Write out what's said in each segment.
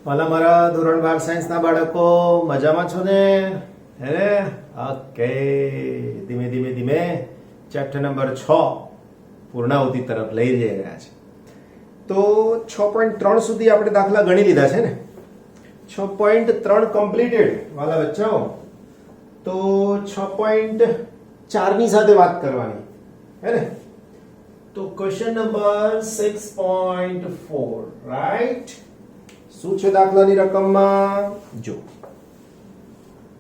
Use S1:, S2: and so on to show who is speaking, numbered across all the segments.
S1: વાલા મારા ધોરણ 12 સાયન્સના બાળકો મજામાં છો ને? હે ઓકે, ધીમે ધીમે ધીમે ચેપ્ટર નંબર 6 પૂર્ણાહુતિ તરફ લઈ જઈ રહ્યા છે. તો 6.3 સુધી આપણે દાખલા ગણી લીધા છે ને. 6.3 કમ્પ્લીટેડ વાલા બચ્ચાઓ. તો 6.4 ની સાથે વાત કરવાની હે ને. તો ક્વેશ્ચન નંબર 6.4 રાઈટ. શું છે દાખલાની રકમમાં? જો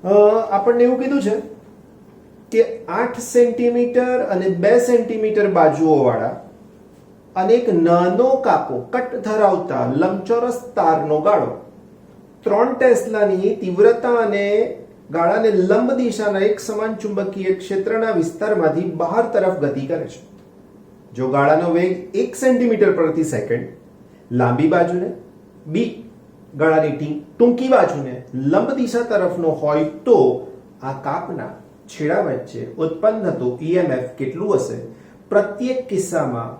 S1: આપણને એવું કીધું છે કે 8 સેન્ટીમીટર અને 2 સેન્ટીમીટર બાજુઓ વાળા અને એક નાનો કાપો કટ ધરાવતા લંબચોરસ તારનો ગાળો 3 ટેસ્લાની તીવ્રતા અને ગાળાને લંબ દિશાના એક સમાન ચુંબકીય ક્ષેત્રના વિસ્તારમાંથી બહાર તરફ ગતિ કરે છે. જો ગાળાનો વેગ 1 સેન્ટીમીટર પ્રતિ સેકન્ડ લાંબી બાજુને બી ગાળાની ટૂંકી બાજુને લંબ દિશા તરફનો હોય તો આ કાપના છેડા વચ્ચે ઉત્પન્ન થતો EMF કેટલું હશે? પ્રત્યેક કિસ્સામાં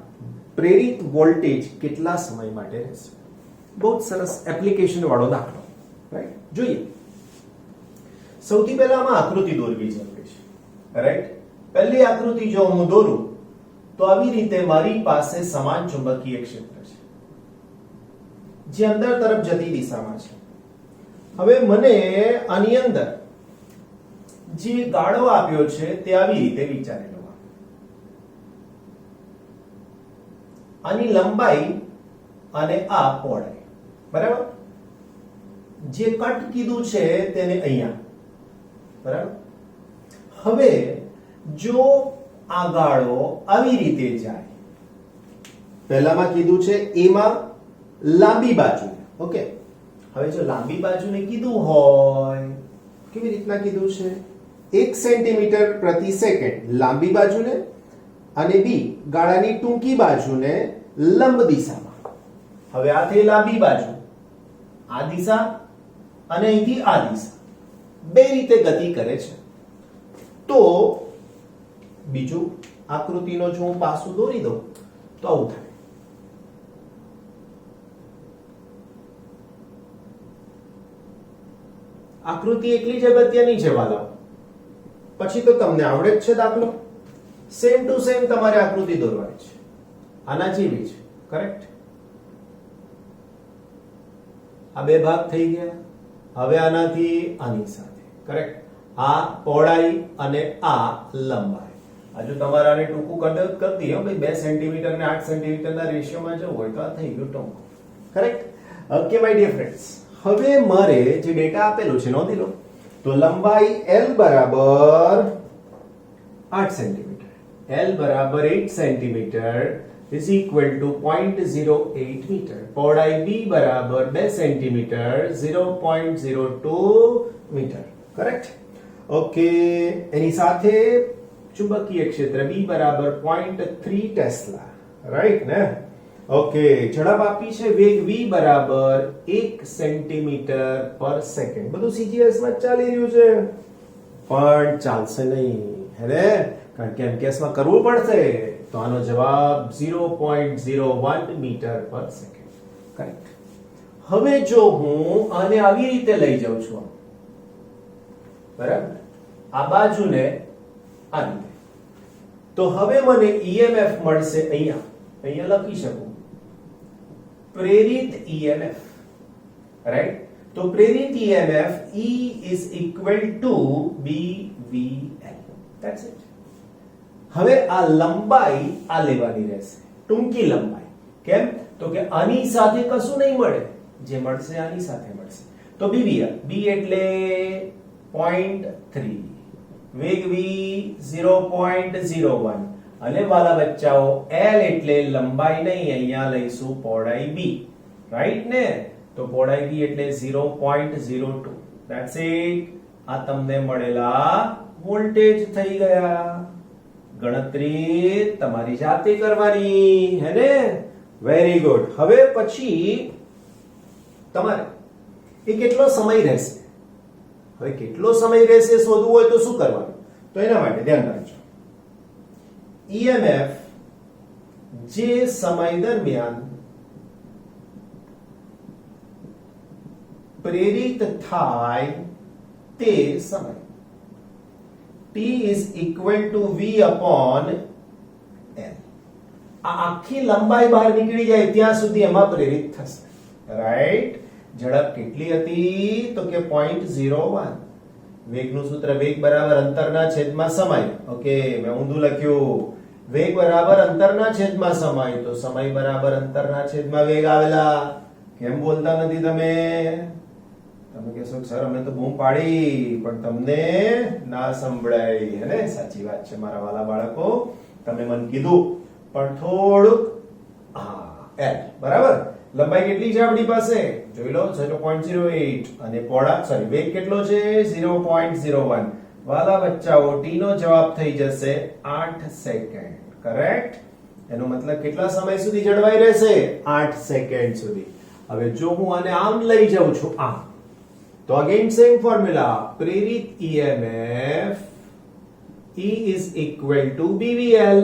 S1: પ્રેરિત વોલ્ટેજ કેટલા સમય માટે રહેશે? બહુ સરસ એપ્લિકેશન વાળો દાખલો રાઈટ. જોઈએ સૌથી પહેલા આમાં આકૃતિ દોરવી જરૂરી છે રાઈટ. પહેલી આકૃતિ જો હું દોરું તો આવી રીતે મારી પાસે સમાન ચુંબકીય ક્ષેત્ર છે જે અંદર તરફ જતી દિશામાં છે. હવે મને આની અંદર જે ગાળો આપ્યો છે તે આવી રીતે વિચારી લો. આની લંબાઈ અને આ પહોળાઈ બરાબર. જે કટ કીધું છે તેને અહીંયા બરાબર. હવે જો આ ગાળો આવી રીતે જાય, પહેલામાં કીધું છે એમાં લાંબી બાજુ ઓકે. હવે જો લાંબી બાજુને કીધું હોય કેવી રીતના કીધું છે? 1 સેન્ટીમીટર પ્રતિ સેકન્ડ લાંબી બાજુને અને બી ગાળાની ટૂંકી બાજુને લંબ દિશામાં. હવે આ થઈ લાંબી બાજુ, આ દિશા અને અહીંથી આ દિશા બે રીતે ગતિ કરે છે. તો બીજું આકૃતિનો જો હું પાસું દોરી દઉં તો આવું થાય. આકૃતિ એકલી જ અગત્યની છે વાલા, પછી તો તમને આવડે જ છે દાખલો. સેમ ટુ સેમ તમારે આકૃતિ દોરવાની છે, આના જેવી છે કરેક્ટ. આ બે ભાગ થઈ ગયા. હવે આનાથી આની સાથે કરેક્ટ. આ પહોળાઈ અને આ લંબાઈ. હજુ તમારે આને ટૂંકું કરી દઈએ ભાઈ. 2 સેન્ટીમીટર ને 8 સેન્ટીમીટરના રેશિયોમાં જવું હોય તો આ થઈ ગયું ટૂંકું correct. Okay my dear friends, હવે મારે જે ડેટા આપેલો છે નોંધી લો. તો લંબાઈ L બરાબર 8 સેન્ટીમીટર, L બરાબર 8 centimetre is equal to 0.08 metre. પહોળાઈ B બરાબર 2 સેન્ટીમીટર 0.02 મીટર કરેક્ટ. ઓકે, એની સાથે ચુંબકીય ક્ષેત્ર B બરાબર 0.3 ટેસ્લા રાઈટ ને. ઓકે, ઝડપ આપી છે વેગ v બરાબર 1 સેન્ટીમીટર પર સેકન્ડ. બધું CGS માં ચાલી રહ્યું છે પણ ચાલશે નહીં હે, કારણ કે MKS માં કરવું પડશે. તો આનો જવાબ 0.01 મીટર પર સેકન્ડ કરેક્ટ. હવે જો હું આને આવી રીતે લઈ જાઉં છું બરાબર, આ બાજુને આ રીતે, તો હવે મને EMF મળશે અહીંયા. અહીંયા લખી શકું પ્રેરિત EMF રાઈટ. તો પ્રેરિત EMF E is equal to BVL. That's it. હવે આ લંબાઈ આ લેવાની રહેશે, ટૂંકી લંબાઈ. કેમ? તો કે આની સાથે કશું નહીં મળે, જે મળશે આની સાથે મળશે. તો BVL, B એટલે 0.3, વેગ v 0.01 અને વાલા બચ્ચાઓ L એટલે લંબાઈ નહીં, અહીંયા લઈશું પહોળાઈ B રાઈટ ને. તો પહોળાઈ B એટલે 0.02. That's it. આ તમને મળેલા વોલ્ટેજ થઈ ગયા. ગણતરી તમારી જાતે કરવાની હે ને. Very good. હવે પછી તમારે એ કેટલો સમય રહેશે, હવે કેટલો સમય રહેશે શોધવું હોય તો શું કરવાનું? તો એના માટે ધ્યાન રાખજો. EMF જે સમય દરમિયાન પ્રેરિત થાય તે સમય T is equal to V upon L. આ આખી લંબાઈ બહાર નીકળી જાય ત્યાં સુધી એમાં પ્રેરિત થશે, રાઈટ? ઝડપ કેટલી હતી? તો કે 0.01. વેગનું સૂત્ર વેગ બરાબર અંતરના છેદમાં સમય. ઓકે, મેં ઊંધું લખ્યું. વેગ બરાબર અંતરના છેદમાં સમય, તો સમય બરાબર અંતરના છેદમાં વેગ આવેલા. કેમ બોલતા નથી તમે? તમે કહેશો સર અમે તો બૂમ પાડી પણ તમને ના સંભળાઈ, હે ને? સાચી વાત છે મારા વાલા બાળકો, તમે મને કીધું પણ થોડુંક L બરાબર. લંબાઈ કેટલી છે આપણી પાસે? જોઈ લો 0.08 અને પહોળા સોરી વેગ કેટલો છે? 0.01. વાલા બચ્ચાઓ t નો જવાબ થઈ જશે 8 સેકન્ડ. કરેક્ટ? એનો મતલબ કેટલા સમય સુધી જળવાઈ રહેશે? 8 સેકન્ડ સુધી. હવે જો હું આને આમ લઈ જાઉં છું આમ, તો અગેન સેમ ફોર્મ્યુલા, પ્રેરિત EMF E is equal to BVL.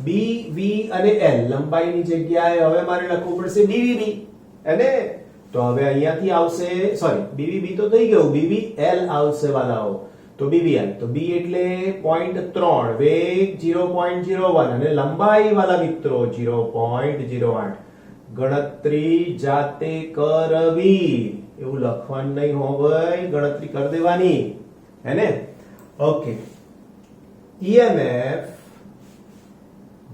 S1: B, V અને L લંબાઈની જગ્યાએ હવે મારે લખવું પડશે BVB, અને તો હવે અહીંયાથી આવશે સોરી BVB તો થઈ ગયું, BVL આવશે વાલાઓ. તો BVL તો B એટલે 0.3, વેગ 0.01 અને લંબાઈ વાલા મિત્રો 0.08. ગણતરી જાતે કરવી, એવું લખવાનું નહીં હોય, ગણતરી કરી દેવાની, હે ને? ઓકે, EMF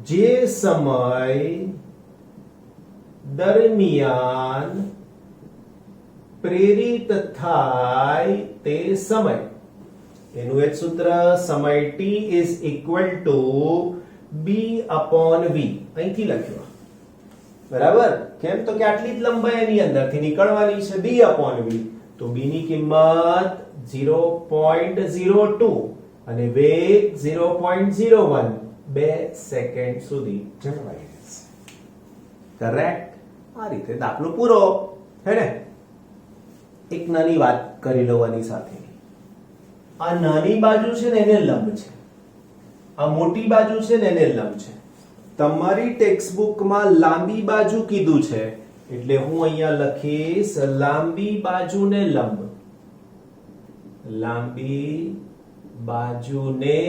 S1: જે સમય દરમિયાન પ્રેરિત થાય તે સમય, એનું એક સૂત્ર સમય t is equal to B upon V. અહીંથી લખ્યું બરાબર. કેમ? તો કે આટલી જ લંબાઈ એની અંદરથી નીકળવાની છે, B upon V. તો B ની કિંમત 0.02 અને વેગ 0.01. 2 સેકન્ડ સુધી જળવાઈ રહેશે. કરેક્ટ? આ રીતે દાખલો પૂરો, હે ને? એક નાની વાત કરી લો આની સાથે. આ નાની બાજુ છે ને એને લંબ છે, આ મોટી બાજુ છે ને એને લંબ છે. તમારી ટેક્સ્ટબુકમાં લાંબી બાજુ કીધું છે એટલે હું અહીંયા લખીશ લાંબી બાજુને લંબ. લાંબી બાજુને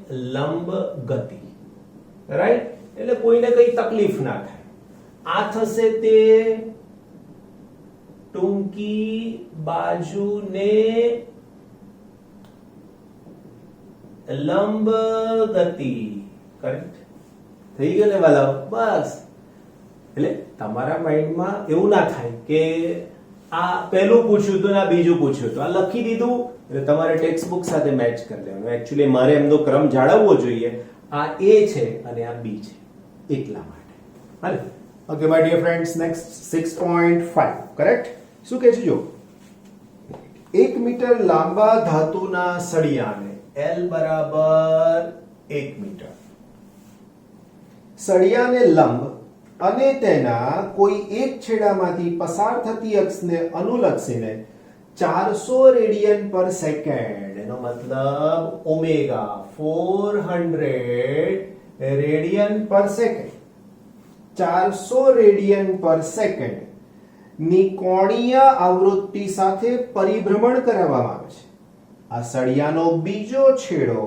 S1: લંબ ગતિ, રાઈટ? એટલે કોઈને કઈ તકલીફ ના થાય. આ થશે તે ટૂંકી બાજુને લંબ ગતિ. કરેક્ટ? થઈ ગયું ને વાલાઓ? બસ. એટલે તમારા માઇન્ડમાં એવું ના થાય કે આ પહેલું પૂછ્યું હતું ને આ બીજું પૂછ્યું હતું. આ લખી દીધું એટલે તમારે ટેક્સ્ટબુક સાથે મેચ કરી લેવાનું. એક્ચ્યુઅલી મારે એમનો ક્રમ જાળવવો જોઈએ. આ A છે અને આ B છે એટલા માટે. હાલે? Okay my dear friends, next 6.5. Correct? શું કહે છે? જો 1 મીટર લાંબા ધાતુના સળિયાને L બરાબર 1 મીટર, સળિયાને લંબ અને તેના કોઈ એક છેડામાંથી પસાર થતી અક્ષને અનુલક્ષીને 400 રેડિયન પર સેકન્ડ, એનો મતલબ ઓમેગા 400 રેડિયન પર સેકન્ડ, 400 રેડિયન પર સેકન્ડ ની કોણીય આવૃત્તિ સાથે પરિભ્રમણ કરાવવામાં આવે છે. આ સળિયાનો બીજો છેડો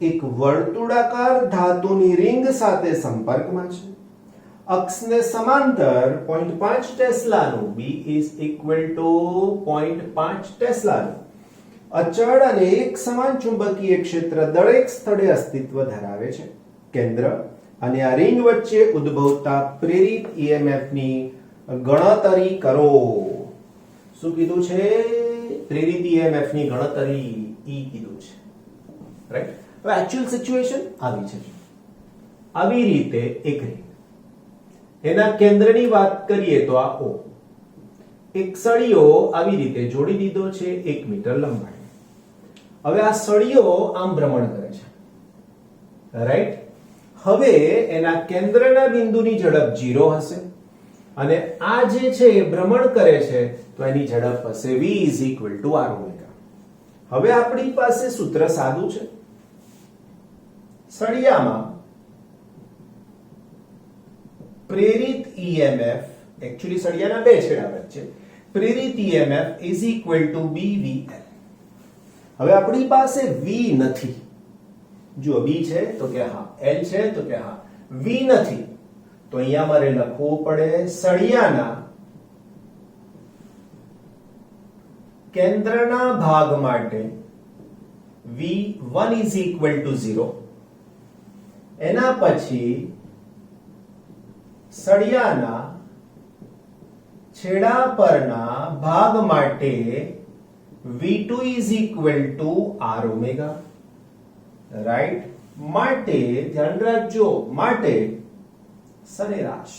S1: એક વર્તુળાકાર ધાતુની રિંગ સાથે સંપર્કમાં છે. અક્ષને સમાંતર 0.5 ટેસ્લાનું B is equal to 0.5 ટેસ્લાનું અચળ અને એક સમાન ચુંબકીય ક્ષેત્ર દરેક સ્થળે અસ્તિત્વ ધરાવે છે. કેન્દ્ર અને આ રિંગ વચ્ચે ઉદ્ભવતા પ્રેરિત EMF ની ગણતરી કરો. શું કીધું છે? પ્રેરિત EMF ની ગણતરી E કીધું છે, રાઈટ? હવે એક્ચ્યુઅલ સિચ્યુએશન આવી છે. આવી રીતે એક રિંગ, એના કેન્દ્રની વાત કરીએ તો આ O, એક સળિયો આવી રીતે જોડી દીધો છે 1 મીટર લંબાઈ. હવે આ સળિયો આમ ભ્રમણ કરે છે, રાઈટ? હવે એના કેન્દ્રના બિંદુની ઝડપ 0 હશે અને આ જે છે એ ભ્રમણ કરે છે તો એની ઝડપ હશે v is equal to r omega. હવે આપણી પાસે સૂત્ર સાદું છે. સળિયામાં પ્રેરિત EMF, એક્ચ્યુઅલી સળિયાના બે છેડા વચ્ચે પ્રેરિત EMF is equal to BVL. હવે આપણી પાસે V નથી. જો B છે તો કે હા, L છે તો કે હા, V નથી તો અહીંયા મારે લખવું પડે સળિયાના કેન્દ્રના ભાગ માટે V1 is equal to 0. એના પછી સળિયાના છેડા પરના ભાગ માટે V2 is equal to R omega. Right? માટે ધ્યાન રાખજો, માટે સરેરાશ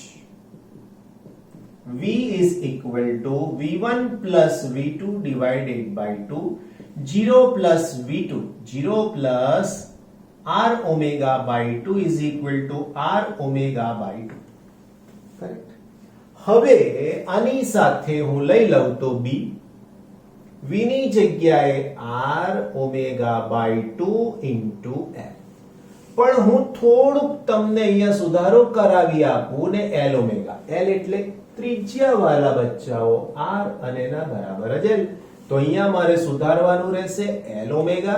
S1: V is equal to V1 plus V2 divided by 2, 0 plus V2, 0 plus R omega by 2 is equal to R omega by 2. Correct? હવે આની સાથે હું લઈ લઉં તો B, V ની જગ્યાએ R omega by 2 into L. પણ હું થોડુંક તમને અહીંયા સુધારો કરાવી આપું ને L omega. L એટલે ત્રિજ્યા વાળા બચ્ચાઓ R અને ના બરાબર જ L. તો અહીંયા મારે સુધારવાનું રહેશે L omega,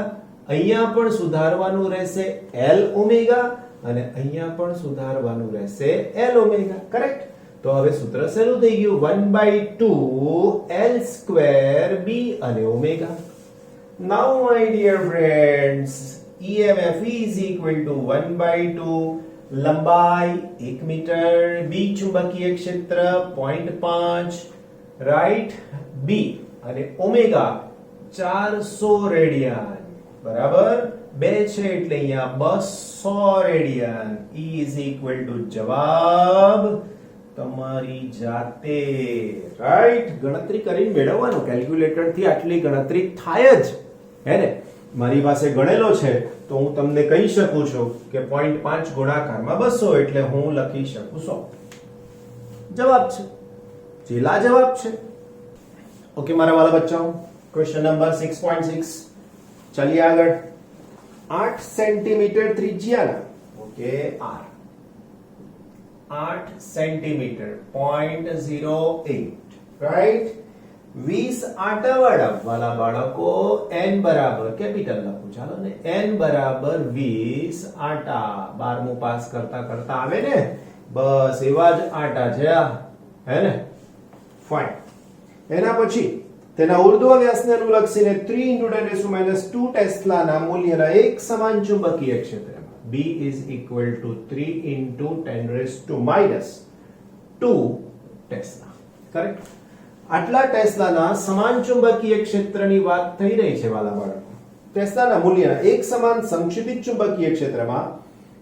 S1: અહીંયા પણ સુધારવાનું રહેશે L omega અને અહીંયા પણ સુધારવાનું રહેશે L omega. કરેક્ટ? તો હવે સૂત્ર શરૂ થઈ ગયું 1/2 L square B અને omega. Now my dear friends, EMF is equal to 1/2 લંબાઈ 1 મીટર, B ચુંબકીય ક્ષેત્ર 0.5, રાઈટ? B અને ઓમેગા 400 રેડિયન, બરાબર? 2 છે એટલે અહીંયા 200 radian. E is equal to જવાબ તમારી જાતે, રાઈટ? ગણતરી કરીને મેળવવાનું, કેલ્ક્યુલેટર થી આટલી ગણતરી થાય જ, હે ને? મારી પાસે ગણેલો છે તો હું તમને કહી શકું છું કે 0.5 ગુણાકારમાં 200 એટલે હું લખી શકું 100. જવાબ છે, જે લાજવાબ છે. ઓકે મારા વાલા બચ્ચાઓ, ક્વેશ્ચન નંબર 6.6 ચલિए આગળ. 8 સેન્ટીમીટર ત્રિજ્યાના, ઓકે, R 8 સેન્ટીમીટર 0.08, રાઈટ? 20 આટા વાળા બાળકો n બરાબર કેપિટલ લખું, ચાલો ને, n બરાબર 20 આટા. 12મું પાસ કરતા કરતા આવે ને, બસ એવા જ આટા છે આ, હે ને? ફાઇન. એના પછી તેના ઉર્ધ્વ વ્યાસને અનુલક્ષીને 3 × 10⁻² ટેસ્લાના મૂલ્યના એક સમાન ચુંબકીય ક્ષેત્રમાં B is equal to 3 × 10⁻² tesla. Correct? આટલા ટેસ્લાના સમાન ચુંબકીય ક્ષેત્રની વાત થઈ રહી છે વાલા બાળકો. ટેસ્લાના મૂલ્યના એક સમાન સંક્ષિપ્ત ચુંબકીય ક્ષેત્રમાં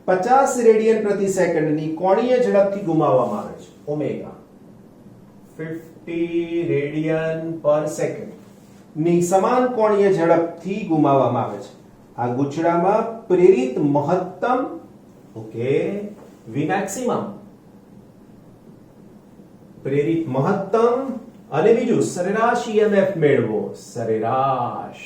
S1: 50 રેડિયન પ્રતિ સેકન્ડની કોણીય ઝડપથી ગુમાવવામાં આવે છે. ઓમેગા 50 રેડિયન પર સેકન્ડ ની સમાન કોણીય ઝડપથી ગુમાવવામાં આવે છે. આ ગૂંચળામાં પ્રેરિત મહત્તમ, ઓકે, V મેક્સિમમ, પ્રેરિત મહત્તમ અને બીજું સરેરાશ EMF મેળવો. સરેરાશ.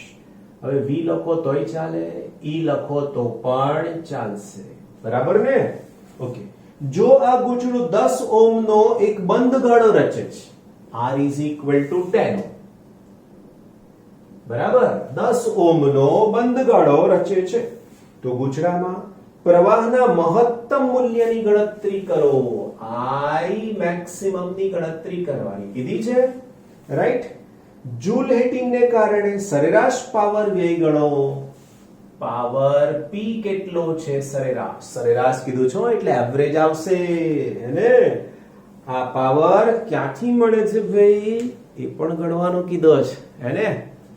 S1: હવે V લખો તોય ચાલે, E લખો તો પણ ચાલશે, બરાબર ને? ઓકે. જો આ ગૂંચળું 10 ઓહ્મનો એક બંધ ગાળો રચે છે, R is equal to 10, બરાબર? 10 ઓહ્મનો બંધ ગાળો રચે છે તો ગૂંચળામાં પ્રવાહના મહત્તમ મૂલ્યની ગણતરી કરો. I મેક્સિમમ ની ગણતરી કરવાની કીધી છે, રાઈટ? જૂલ હીટિંગને કારણે સરેરાશ પાવર વ્યય ગણો. પાવર P કેટલો છે સરેરાશ? સરેરાશ કીધું છો એટલે એવરેજ આવશે, ને? આ પાવર ક્યાંથી મળે છે ભાઈ એ પણ ગણવાનું કીધો છે, હે ને?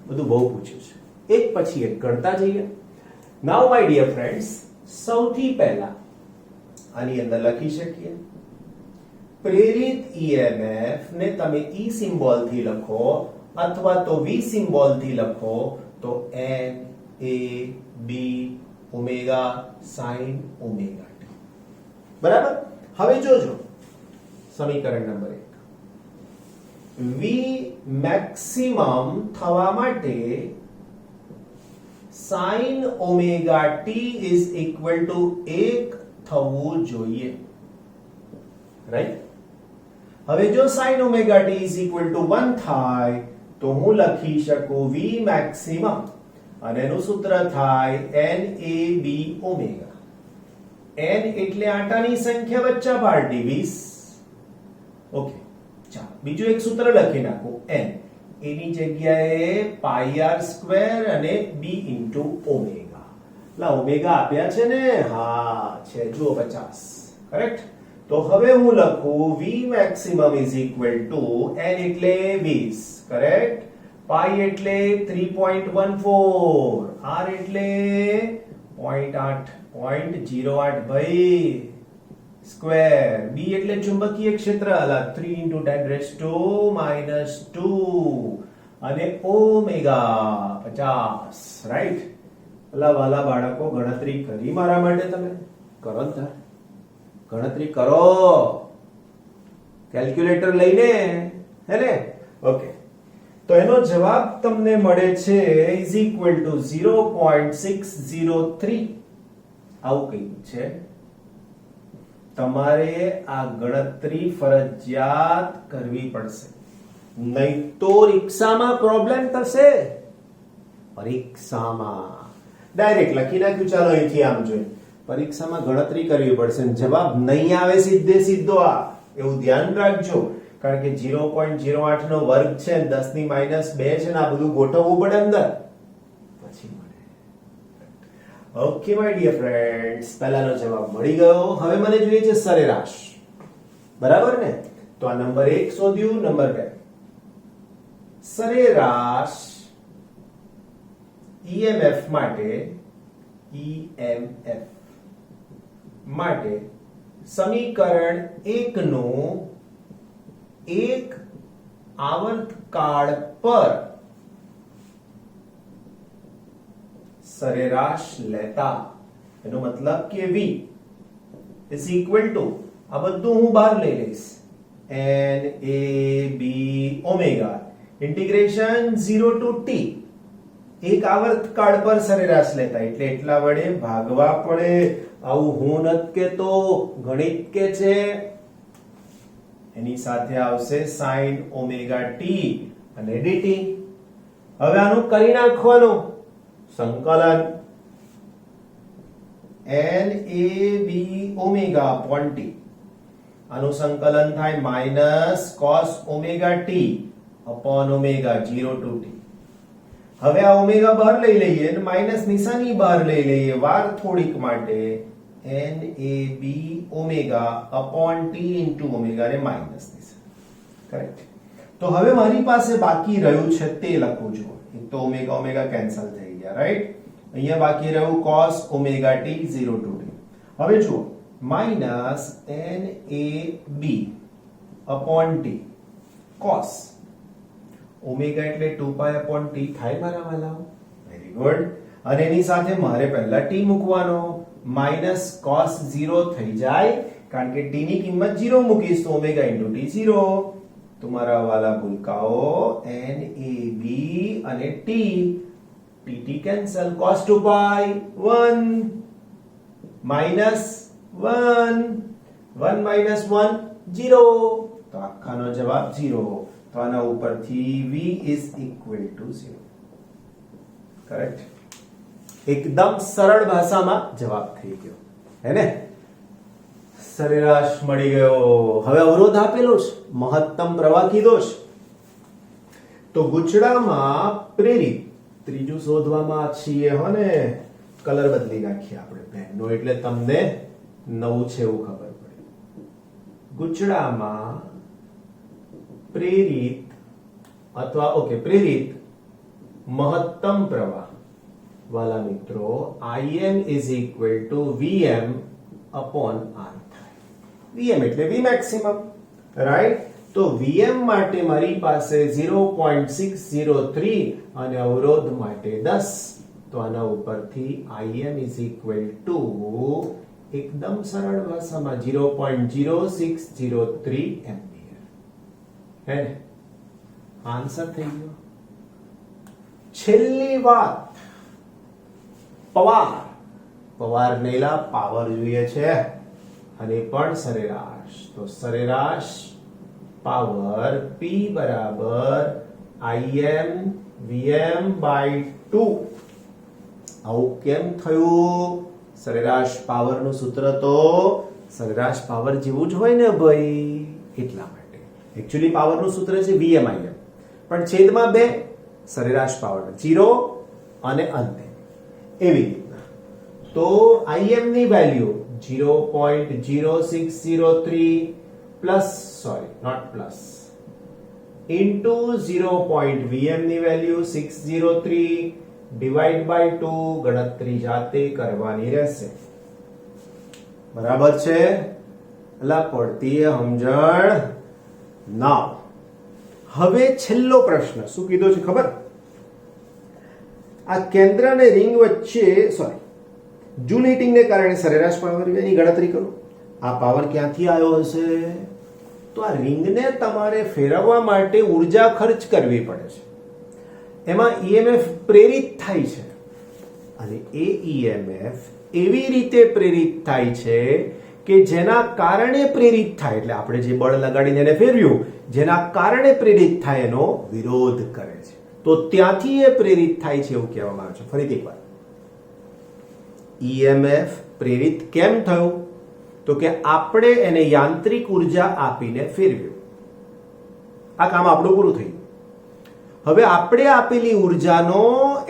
S1: બધું બહુ પૂછ્યું છે, એક પછી એક ગણતા જઈએ. નાઉ માય ડિયર ફ્રેન્ડ્સ, સૌથી પહેલા આની અંદર લખી શકીએ પ્રેરિત EMF ને તમે E સિમ્બોલ થી લખો અથવા તો V સિમ્બોલ થી લખો તો N A B omega sin omega t, બરાબર? હવે જોજો સમીકરણ નંબર 1, V મેક્સિમમ થવા માટે sin omega t is equal to 1 થવું જોઈએ, રાઈટ? હવે જો sin omega t is equal to 1 થાય તો હું લખી શકું v મેક્સિમમ અને એનું સૂત્ર થાય NAB ઓમેગા. n એટલે આટાની સંખ્યા વચ્ચા પાર્ટી 20. ઓકે, ચાલો બીજું એક સૂત્ર લખી નાખું n એની જગ્યાએ પાઈ r સ્ક્વેર અને b ઇન્ટુ ઓમેગા. લા ઓમેગા આપ્યા છે ને? હા છે, જુઓ 50. કરેક્ટ. તો હવે હું લખું v maximum is equal to n એટલે 20. કરેક્ટ. પાઈ એટલે 3.14, r એટલે 0.08 ભાઈ સ્ક્વેર, b એટલે ચુંબકીય ક્ષેત્ર 3 into 10 raised to -2 અને ઓમેગા 50. રાઈટ. અલા વાલા બાળકો, ગણતરી કરી મારા માટે? તમે કરો ને તાર ગણતરી કરો કેલ્ક્યુલેટર લઈને, હે ને? ઓકે, તો એનો જવાબ તમને મળે છે ઇઝ ઇક્વલ ટુ 0.603. આવું કઈ છે. તમારે આ ગણતરી ફરજિયાત કરવી પડશે, નહીં તો પરીક્ષામાં પ્રોબ્લેમ થશે. પરીક્ષામાં ડાયરેક્ટ લખી નાખ્યું, ચાલો અહીંથી આમ જોઈએ. પરીક્ષામાં ગણતરી કરવી પડશે, જવાબ નહીં આવે સીધે સીધો આ, એવું ધ્યાન રાખજો. કારણ કે 0.08 નો વર્ગ છે, 10 ની -2 છે ને, આ બધું ગોઠવવું પડે અંદર, પછી મળે. ઓકે માય ડિયર ફ્રેન્ડ્સ, પહેલાનો જવાબ મળી ગયો. હવે મને જોઈએ છે સરેરાશ, બરાબર ને? તો આ નંબર 1 શોધ્યું. નંબર 2 સરેરાશ EMF માટે સમીકરણ 1 નું એક આવર્તકાળ પર સરેરાશ લેતા, એનો મતલબ કે v is equal to, આ બધું હું બહાર લઈ લઈશ, NAB omega integration 0 to t, એક આવર્તકાળ પર સરેરાશ લેતા એટલે એટલા વડે ભાગવા પડે. આવું હું નથી કેતો, ગણિત કે છે. એની સાથે આવશે sin ઓમેગા t અને dt. હવે આનું કરી નાખવાનું સંકલન, NAB ઓમેગા upon t, આનું સંકલન થાય minus cos omega t upon omega 0 to t. હવે આ ઓમેગા બહાર લઈ લઈએ અને માઇનસ નિશાની બહાર લઈ લઈએ વાર થોડીક માટે, NAB omega upon t into omega ને માઇનસ નિશાની. કરેક્ટ. તો હવે મારી પાસે બાકી રહ્યું છે તે લખું છું. એક તો ઓમેગા ઓમેગા કેન્સલ થઈ ગયા, રાઈટ? અહીંયા બાકી રહ્યું cos omega t 0 to t. હવે જુઓ, minus NAB upon t cos omega એટલે 2 upon t થાય મારા વાલાઓ. Very good. અને એની સાથે મારે પહેલા t મૂકવાનો, માઇનસ cos 0 થઈ જાય, કારણ કે t ની કિંમત 0 મૂકીશ તો ઓમેગા into t 0. તો મારા વાલા ભૂલકાઓ, NAB અને t t cancel, cos 2 pi 1 minus 1 1 minus 1 0. તો આખાનો જવાબ 0. તો આના ઉપરથી v is equal to 0. Correct. એકદમ સરળ ભાષામાં જવાબ થઈ ગયો, હે ને? સરેરાશ મળી ગયો. હવે અવરોધ આપેલો છે, મહત્તમ પ્રવાહ કીધો છે. તો ગુચડામાં પ્રેરિત, ત્રીજું શોધવામાં છીએ હો ને. કલર બદલી નાખીએ આપણે પેનનો, એટલે તમને નવું છે એવું ખબર પડે. ગુચડામાં પ્રેરિત અથવા પ્રેરિત મહત્તમ પ્રવાહ, વાલા મિત્રો, Im is equal to Vm upon R થાય. Vm એટલે V maximum, રાઈટ? તો Vm માટે મારી પાસે 0.603 અને અવરોધ માટે 10. તો આના ઉપરથી Im is equal to, એકદમ સરળ ભાષામાં 0.0603 એમ્પિયર. હે ને? આન્સર થઈ ગયો. છેલ્લી વાત, પવાર નેલા પાવર જોઈએ છે અને પણ સરેરાશ. તો સરેરાશ પાવર P બરાબર Im Vm બાય 2. આવું કેમ થયું? સરેરાશ પાવરનું સૂત્ર તો સરેરાશ પાવર જેવું જ હોય ને ભાઈ, એટલા માટે. એકચ્યુઅલી પાવરનું સૂત્ર છે Vm Im, પણ છેદમાં 2 સરેરાશ પાવર 0 અને અંતે એવી રીતના. તો Im ની વેલ્યુ 0.0603 પ્લસ ઇન્ટુ 0.Vm ની વેલ્યુ 603 ડિવાઈડ બાય 2 ગણતરી જાતે કરવાની રહેશે. બરાબર છે? એટલે પડતી સમજણ ના. હવે છેલ્લો પ્રશ્ન શું કીધો છે ખબર? આ કેન્દ્ર અને રિંગ વચ્ચે જૂલ હીટિંગને કારણે સરેરાશ પાવર ની ગણતરી કરો. આ પાવર ક્યાંથી આવ્યો હશે? તો આ રિંગને તમારે ફેરવવા માટે ઉર્જા ખર્ચ કરવી પડે છે. એમાં EMF પ્રેરિત થાય છે અને એ EMF એવી રીતે પ્રેરિત થાય છે કે જેના કારણે પ્રેરિત થાય, એટલે આપણે જે બળ લગાડીને એને ફેરવ્યું, જેના કારણે પ્રેરિત થાય એનો વિરોધ કરે છે. તો ત્યાંથી એ પ્રેરિત થાય છે એવું કહેવામાં આવે છે. ફરીથી એકવાર, EMF પ્રેરિત કેમ થયું? તો કે આપણે એને યાંત્રિક ઉર્જા આપીને ફેરવ્યું. આ કામ આપણું પૂરું થયું. હવે આપણે આપેલી ઉર્જાનો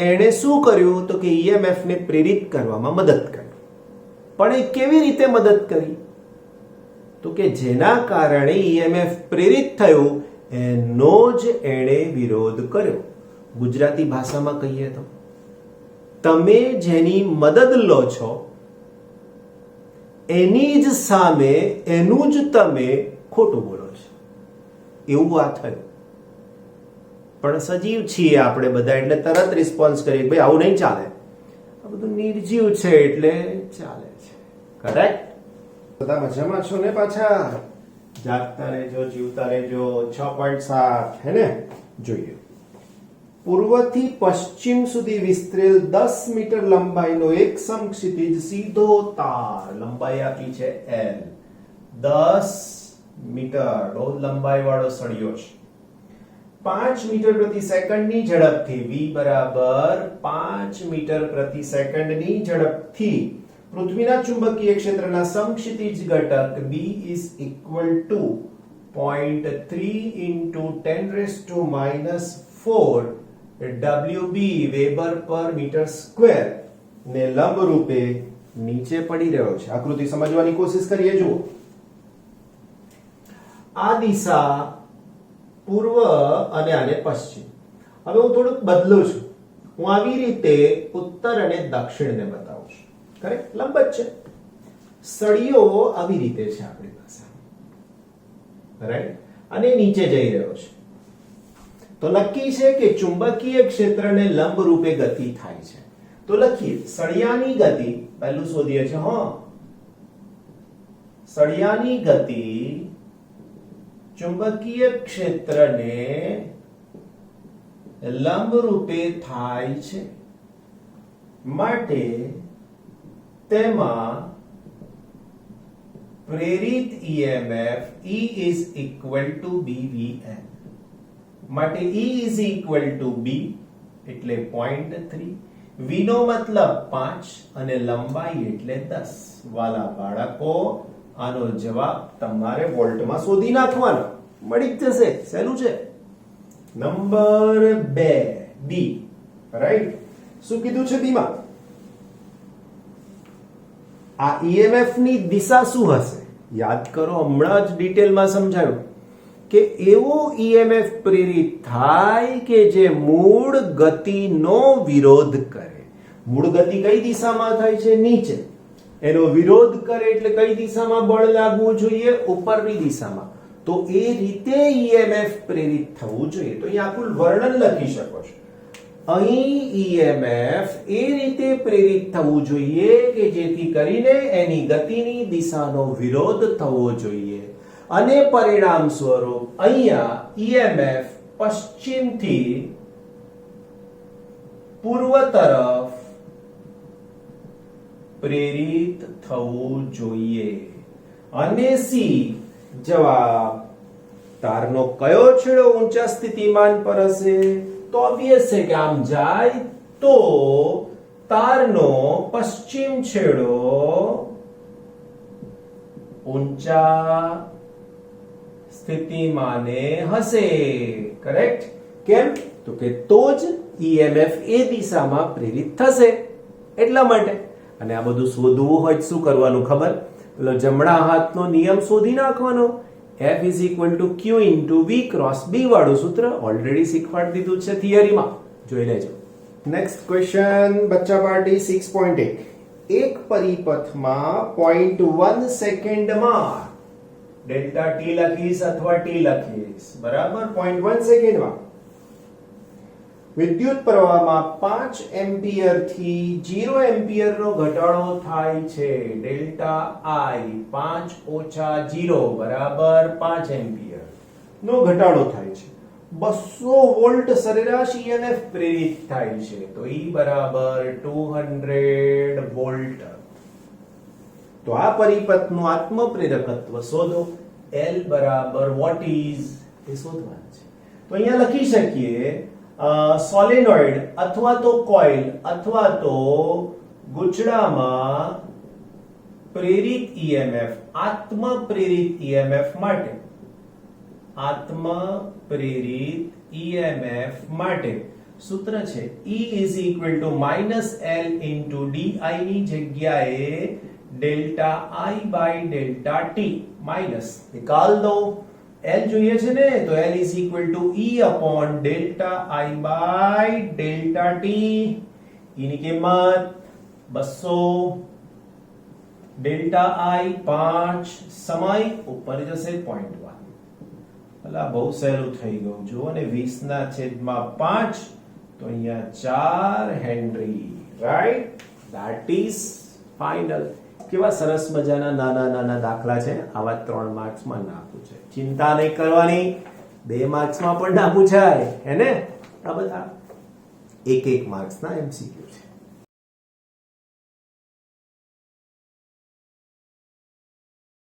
S1: એણે શું કર્યું? તો કે EMF ને પ્રેરિત કરવામાં મદદ કરી. પણ એ કેવી રીતે મદદ કરી? તો કે જેના કારણે EMF પ્રેરિત થયું એનો જ એણે વિરોધ કર્યો. ગુજરાતી ભાષામાં કહીએ તો તમે જેની મદદ લો છો એની જ સામે એનું જ તમે ખોટું બોલો છો, એવું આ થયું. પણ સજીવ છીએ આપણે બધા, એટલે તરત રિસ્પોન્સ કરીએ ભાઈ આવું નહીં ચાલે. આ બધું નિર્જીવ છે એટલે ચાલે છે. કરેક્ટ? બધા મજામાં છો ને? પાછા જાગતા રહેજો, જીવતા રહેજો. 6.7 હે ને? જોઈએ. પૂર્વથી પશ્ચિમ સુધી વિસ્તરેલ 10 મીટર લંબાઈનો એક સમક્ષિતિજ સીધો તાર, લંબાઈ આપી છે L, 10 મીટર બહુ લંબાઈ વાળો સળિયો છે. 5 મીટર પ્રતિ સેકન્ડની ઝડપથી V બરાબર 5 મીટર પ્રતિ સેકન્ડની ઝડપથી પૃથ્વીના ચુંબકીય ક્ષેત્રના સમક્ષિતિજ ઘટક B is equal to 0.3 into 10⁻⁴ WB weber પર મીટર સ્ક્વેર ને લંબ રૂપે નીચે પડી રહ્યો છે. આકૃતિ સમજવાની કોશિશ કરીએ. જુઓ, આ દિશા પૂર્વ અને આને પશ્ચિમ. હવે હું થોડુંક બદલું છું. હું આવી રીતે ઉત્તર અને દક્ષિણને બતાવું છું. કરેક્ટ? લંબ જ છે. સળિયો આવી રીતે છે આપણી પાસે, રાઈટ? અને નીચે જઈ રહ્યો છે. તો નક્કી છે કે ચુંબકીય ક્ષેત્રને લંબ રૂપે ગતિ થાય છે. તો લખીએ સળિયાની ગતિ, પહેલું શોધીએ છે. સળિયાની ગતિ ચુંબકીય ક્ષેત્રને લંબ રૂપે થાય છે, માટે તેમાં પ્રેરિત EMF E is equal to BVN. માટે E is equal to B એટલે 0.3, V નો મતલબ 5 અને લંબાઈ એટલે 10. વાલા બાળકો, આનો જવાબ તમારે વોલ્ટમાં શોધી નાખવાનો, મળી જ જશે. સહેલું છે. Number 2 B, right? શું કીધું છે B માં? આ EMF ની દિશા શું હશે? યાદ કરો, હમણાં જ ડિટેલમાં સમજાવ્યું કે એવો EMF પ્રેરિત થાય કે જે મૂળ ગતિનો વિરોધ કરે. મૂળ ગતિ કઈ દિશામાં થાય છે? નીચે. એનો વિરોધ કરે એટલે કઈ દિશામાં બળ લાગવું જોઈએ? ઉપરની દિશામાં. તો એ રીતે EMF પ્રેરિત થવું જોઈએ. તો અહીં આખું વર્ણન લખી શકો છો. અહીં EMF એ રીતે પ્રેરિત થવું જોઈએ કે જેથી કરીને એની ગતિની દિશાનો વિરોધ થવો જોઈએ, અને પરિણામ સ્વરૂપ અહીંયા EMF પશ્ચિમથી પૂર્વ તરફ પ્રેરિત થવું જોઈએ. અને C જવાબ તારનો કયો છેડો ઊંચા સ્થિતિમાન પર હશે? તો ઓબ્વિયસ છે કે આમ જાય તો તારનો પશ્ચિમ છેડો ઊંચા સ્થિતિમાને હશે. કરેક્ટ. કેમ? તો કે તો જ EMF એ દિશામાં પ્રેરિત થશે એટલા માટે. અને આ બધું શોધવું હોય શું કરવાનું ખબર? પેલો જમણા હાથનો નિયમ શોધી નાખવાનો. F is equal to Q into V cross B વાળું સૂત્ર ઓલરેડી શીખવાડી દીધું છે થિયરીમાં, જોઈ લેજો. નેક્સ્ટ ક્વેશ્ચન બચ્ચા પાર્ટી 6.1. એક પરિપથમાં 0.1 સેકન્ડમાં ડેલ્ટા ટી લખીશ અથવા ટી લખીશ, બરાબર? 0.1 સેકન્ડમાં વિદ્યુત પ્રવાહમાં 5 એમ્પિયર થી 0 એમ્પિયર નો ઘટાડો થાય છે. ડેલ્ટા I 5 ઓછા 0 બરાબર 5 એમ્પિયર નો ઘટાડો થાય છે. 200 વોલ્ટ સરેરાશ EMF પ્રેરિત થાય છે. તો E બરાબર 200 વોલ્ટ. તો આ પરિપથનું આત્મપ્રેરકત્વ શોધો. L બરાબર what is એ શોધવાનું છે. તો અહીંયા લખી શકીએ સોલેનોઇડ અથવા તો કોઇલ અથવા તો ગુચડામાં પ્રેરિત EMF આત્મપ્રેરિત EMF માટે સૂત્ર છે E is equal to -L into di ની જગ્યાએ delta I by delta t minus નિકાલ દો. L જોઈએ છે ને, તો L is equal to E upon delta I by delta t. E ની કિંમત 200, delta I 5, સમય ઉપર જશે 0.1. ભલા બહુ સહેલું થઈ ગયું. જુઓ ને 20/5 તો અહીંયા 4 henry, right? That is final. કેવા સરસ મજાના નાના દાખલા છે. આવા 3 માર્ક્સમાં ના પૂછાય. ચિંતા નહીં કરવાની, 2 માર્ક્સમાં પણ ના પૂછાય, હે ને? આ બધા 1 માર્ક્સના MCQ છે.